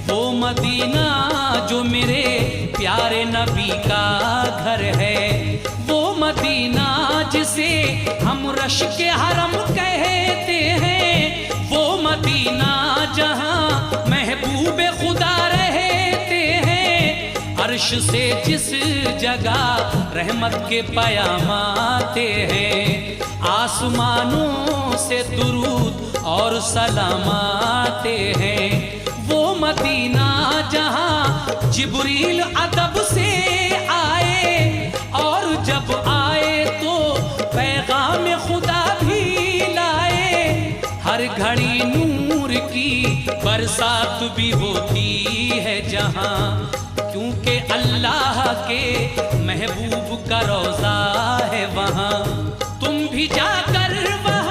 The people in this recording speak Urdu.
وہ مدینہ جو میرے پیارے نبی کا گھر ہے، وہ مدینہ جسے ہم رشک حرم کہتے ہیں، وہ مدینہ جہاں محبوب خدا رہتے ہیں، عرش سے جس جگہ رحمت کے پیام آتے ہیں، آسمانوں سے درود اور سلام آتے ہیں، وہ مدینہ جہاں جبریل ادب سے آئے اور جب آئے تو پیغام خدا بھی لائے، ہر گھڑی نور کی برسات بھی ہوتی ہے جہاں، کیونکہ اللہ کے محبوب کا روضہ ہے وہاں، تم بھی جا کر وہاں